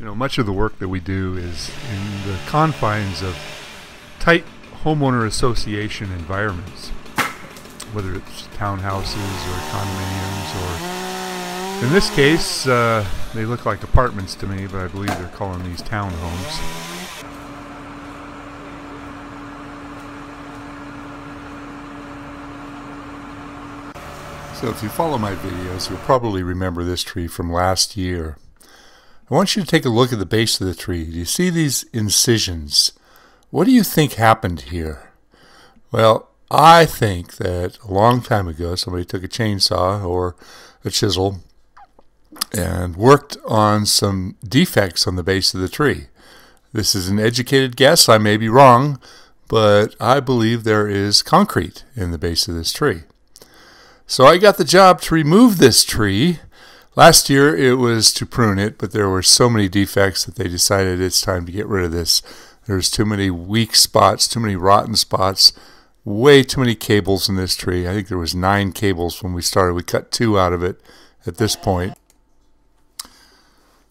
You know, much of the work that we do is in the confines of tight homeowner association environments, whether it's townhouses or condominiums, or in this case, they look like apartments to me, but I believe they're calling these townhomes. So if you follow my videos, you'll probably remember this tree from last year. I want you to take a look at the base of the tree. Do you see these incisions? What do you think happened here? Well, I think that a long time ago somebody took a chainsaw or a chisel and worked on some defects on the base of the tree. This is an educated guess. I may be wrong, but I believe there is concrete in the base of this tree. So I got the job to remove this tree. Last year it was to prune it, but there were so many defects that they decided it's time to get rid of this. There's too many weak spots, too many rotten spots, way too many cables in this tree. I think there was 9 cables when we started. We cut 2 out of it at this point.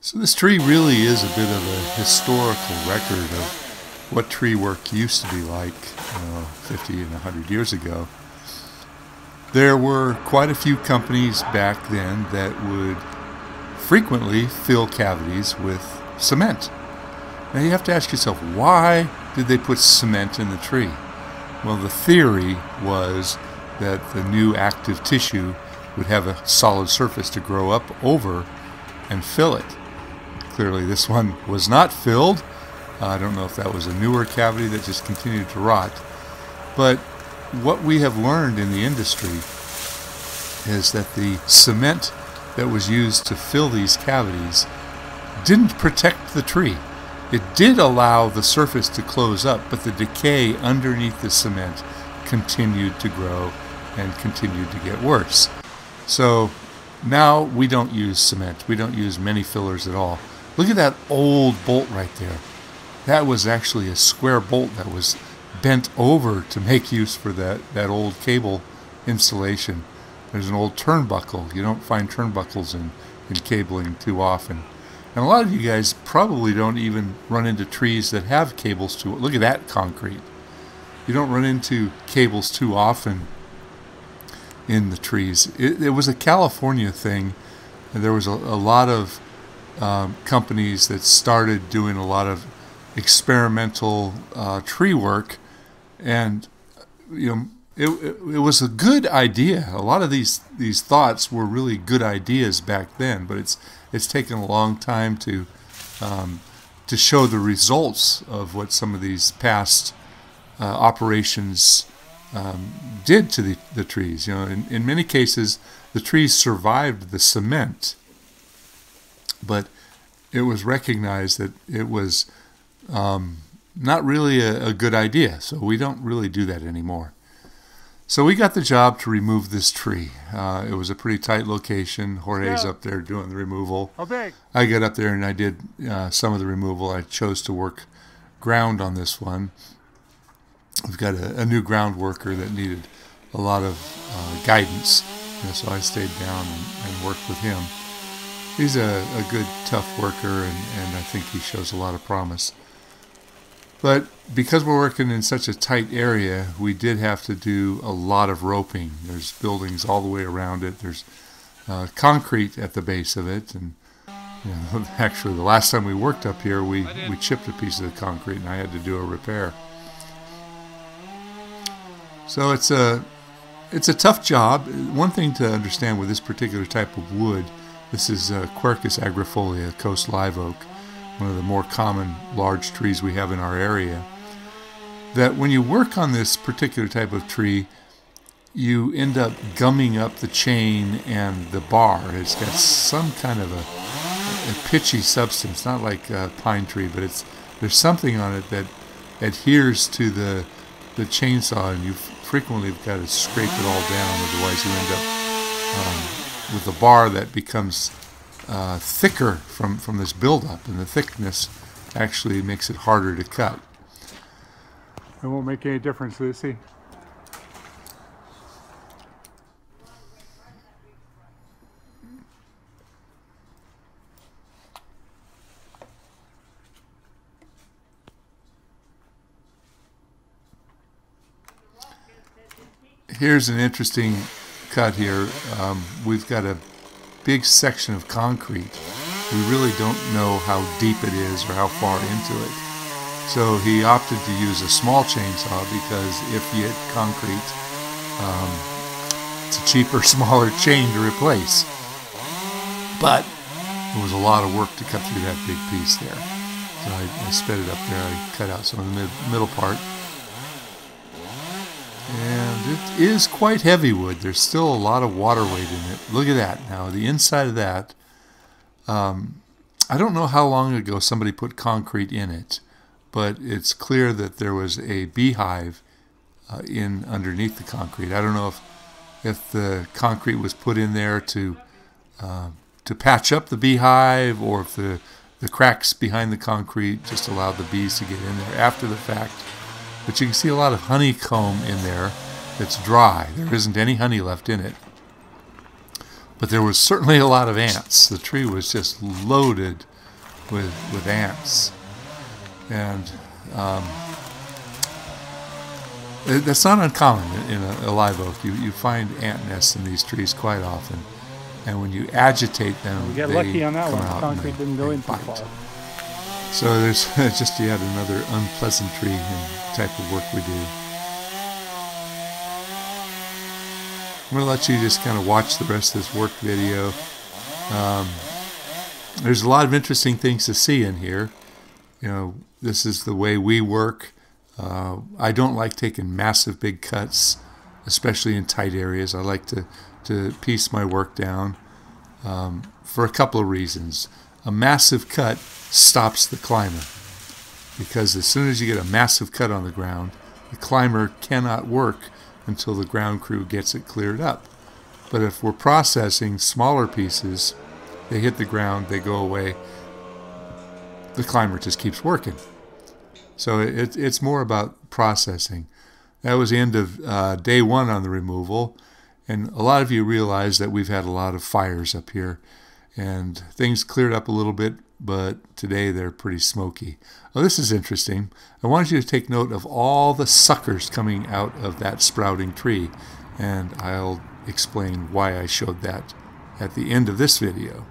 So this tree really is a bit of a historical record of what tree work used to be like 50 and 100 years ago. There were quite a few companies back then that would frequently fill cavities with cement. Now you have to ask yourself, why did they put cement in the tree? Well, the theory was that the new active tissue would have a solid surface to grow up over and fill it. Clearly this one was not filled. I don't know if that was a newer cavity that just continued to rot. But what we have learned in the industry is that the cement that was used to fill these cavities didn't protect the tree. It did allow the surface to close up, but the decay underneath the cement continued to grow and continued to get worse. So now we don't use cement. We don't use many fillers at all. Look at that old bolt right there. That was actually a square bolt that was bent over to make use for that old cable installation. There's an old turnbuckle. You don't find turnbuckles in cabling too often. And a lot of you guys probably don't even run into trees that have cables to it. Look at that concrete. You don't run into cables too often in the trees. It was a California thing. And there was a lot of companies that started doing a lot of experimental tree work, and you know, it was a good idea. A lot of these thoughts were really good ideas back then, but it's taken a long time to show the results of what some of these past operations did to the trees. You know, in many cases, the trees survived the cement, but it was recognized that it was not really a good idea, so we don't really do that anymore. So we got the job to remove this tree. It was a pretty tight location. Jorge's up there doing the removal. How big? I got up there and I did some of the removal. I chose to work ground on this one. We've got a new ground worker that needed a lot of guidance, so I stayed down and worked with him. He's a good, tough worker, and I think he shows a lot of promise. But because we're working in such a tight area, we did have to do a lot of roping. There's buildings all the way around it. There's concrete at the base of it. And you know, actually, the last time we worked up here, we chipped a piece of the concrete, and I had to do a repair. So it's a tough job. One thing to understand with this particular type of wood, this is Quercus agrifolia, coast live oak, one of the more common large trees we have in our area, that when you work on this particular type of tree, you end up gumming up the chain and the bar. It's got some kind of a pitchy substance, not like a pine tree, but there's something on it that adheres to the chainsaw, and you frequently have got to scrape it all down, otherwise you end up with a bar that becomes thicker from this buildup, and the thickness actually makes it harder to cut. It won't make any difference, Lucy. Here's an interesting cut here. We've got a big section of concrete. We really don't know how deep it is or how far into it. So he opted to use a small chainsaw because if you hit concrete, it's a cheaper, smaller chain to replace. But it was a lot of work to cut through that big piece there. So I sped it up there. I cut out some of the middle part. And it is quite heavy wood. There's still a lot of water weight in it. Look at that. Now, the inside of that, I don't know how long ago somebody put concrete in it, but it's clear that there was a beehive in underneath the concrete. I don't know if the concrete was put in there to patch up the beehive, or if the cracks behind the concrete just allowed the bees to get in there after the fact. But you can see a lot of honeycomb in there that's dry. There isn't any honey left in it. But there was certainly a lot of ants. The tree was just loaded with ants. And that's not uncommon in a live oak. You find ant nests in these trees quite often. And when you agitate them, we got they lucky on that come one. out Concrete and didn't go in too bite. far. So there's just yet another unpleasantry in the type of work we do. I'm going to let you just kind of watch the rest of this work video. There's a lot of interesting things to see in here. You know, this is the way we work. I don't like taking massive big cuts, especially in tight areas. I like to piece my work down for a couple of reasons. A massive cut stops the climber, because as soon as you get a massive cut on the ground, the climber cannot work until the ground crew gets it cleared up. But if we're processing smaller pieces, they hit the ground, they go away, the climber just keeps working. So it's more about processing. That was the end of day one on the removal, and a lot of you realize that we've had a lot of fires up here, and things cleared up a little bit, but today they're pretty smoky. Oh, this is interesting. I wanted you to take note of all the suckers coming out of that sprouting tree, and I'll explain why I showed that at the end of this video.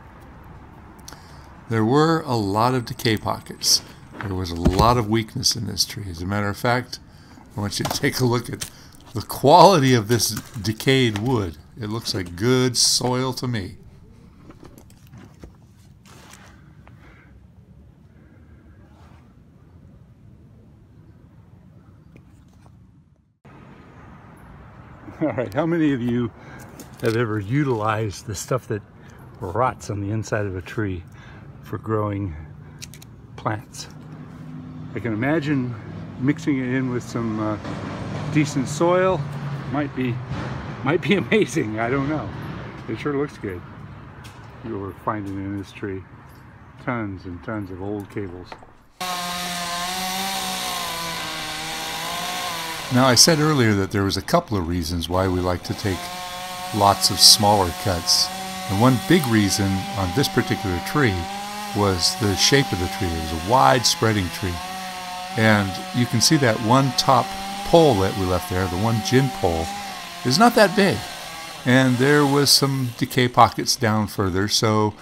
There were a lot of decay pockets. There was a lot of weakness in this tree. As a matter of fact, I want you to take a look at the quality of this decayed wood. It looks like good soil to me. All right, how many of you have ever utilized the stuff that rots on the inside of a tree for growing plants? I can imagine mixing it in with some decent soil might be amazing. I don't know. It sure looks good. You were finding in this tree tons and tons of old cables. Now, I said earlier that there was a couple of reasons why we like to take lots of smaller cuts. And one big reason on this particular tree was the shape of the tree. It was a wide spreading tree. And you can see that one top pole that we left there, the one gin pole, is not that big. And there was some decay pockets down further. So,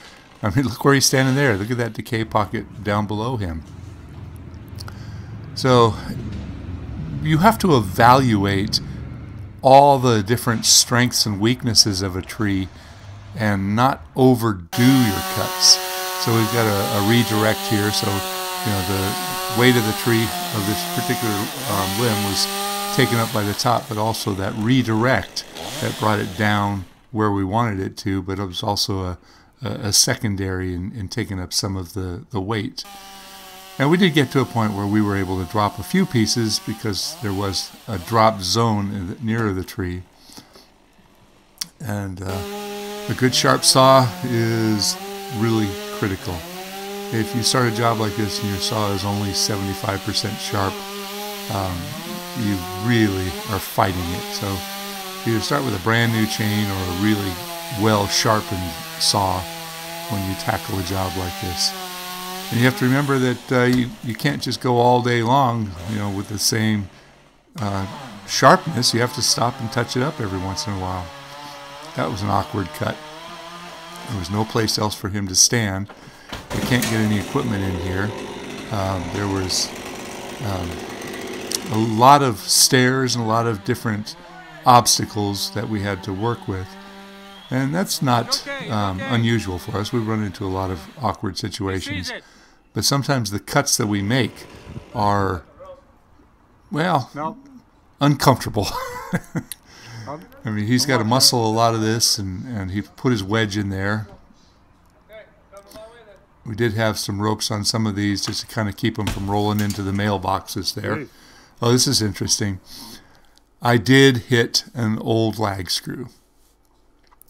I mean, look where he's standing there. Look at that decay pocket down below him. So, you have to evaluate all the different strengths and weaknesses of a tree and not overdo your cuts. So we've got a redirect here. So, you know, the weight of the tree of this particular limb was taken up by the top, but also that redirect that brought it down where we wanted it to, but it was also a secondary in taking up some of the weight. And we did get to a point where we were able to drop a few pieces because there was a drop zone nearer the tree. And a good sharp saw is really critical. If you start a job like this and your saw is only 75% sharp, you really are fighting it. So either start with a brand new chain or a really well sharpened saw when you tackle a job like this. And you have to remember that you can't just go all day long, you know, with the same sharpness, you have to stop and touch it up every once in a while. That was an awkward cut. There was no place else for him to stand. We can't get any equipment in here. There was a lot of stairs and a lot of different obstacles that we had to work with. And that's not unusual for us. We run into a lot of awkward situations. But sometimes the cuts that we make are, well, uncomfortable. I mean, he's got to muscle a lot of this, and he put his wedge in there. We did have some ropes on some of these just to kind of keep them from rolling into the mailboxes there. Oh, this is interesting. I did hit an old lag screw.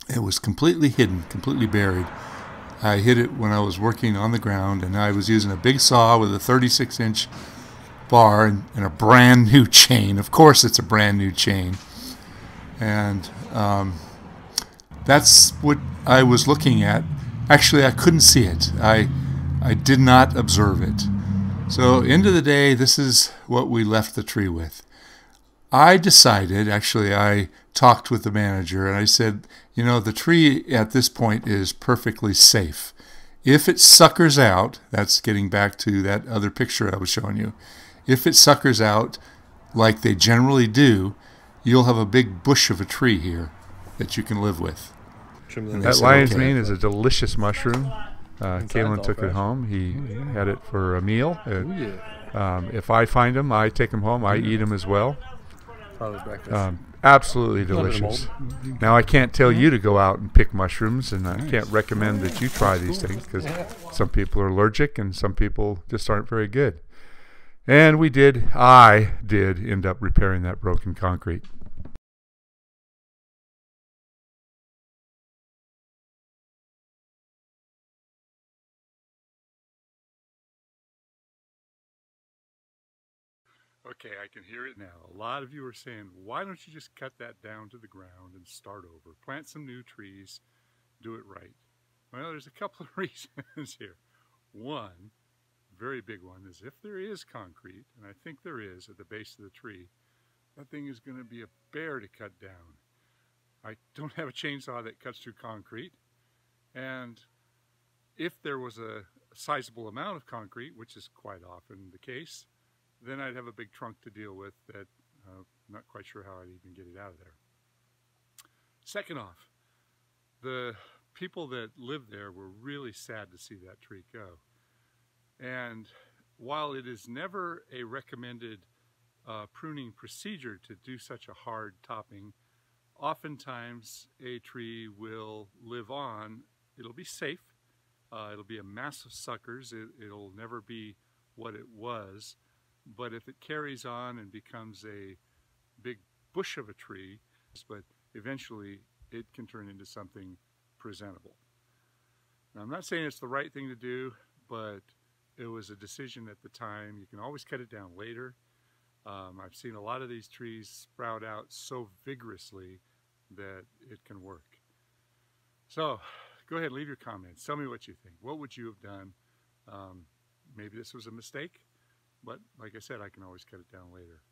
It was completely hidden, completely buried. I hit it when I was working on the ground, and I was using a big saw with a 36-inch bar and a brand new chain. Of course it's a brand new chain. And that's what I was looking at. Actually, I couldn't see it. I did not observe it. So, end of the day, this is what we left the tree with. I decided, actually, I talked with the manager, and I said, you know, the tree at this point is perfectly safe. If it suckers out, that's getting back to that other picture I was showing you. If it suckers out like they generally do, you'll have a big bush of a tree here that you can live with. That lion's mane is a delicious mushroom. Kalen took it home. He had it for a meal. If I find them, I take them home. I eat them as well. Absolutely delicious. Now, I can't tell you to go out and pick mushrooms, and I can't recommend that you try these things because some people are allergic and some people just aren't very good. And I did end up repairing that broken concrete. Okay, I can hear it now. A lot of you are saying, why don't you just cut that down to the ground and start over? Plant some new trees, do it right. Well, there's a couple of reasons here. One, very big one, is if there is concrete, and I think there is at the base of the tree, that thing is going to be a bear to cut down. I don't have a chainsaw that cuts through concrete, and if there was a sizable amount of concrete, which is quite often the case, then I'd have a big trunk to deal with that I'm not quite sure how I'd even get it out of there. Second off, the people that lived there were really sad to see that tree go. And while it is never a recommended pruning procedure to do such a hard topping, oftentimes a tree will live on. It'll be safe. It'll be a mass of suckers. It'll never be what it was. But if it carries on and becomes a big bush of a tree, but eventually it can turn into something presentable. Now, I'm not saying it's the right thing to do, but it was a decision at the time. You can always cut it down later. I've seen a lot of these trees sprout out so vigorously that it can work. So go ahead, leave your comments. Tell me what you think. What would you have done? Maybe this was a mistake. But like I said, I can always cut it down later.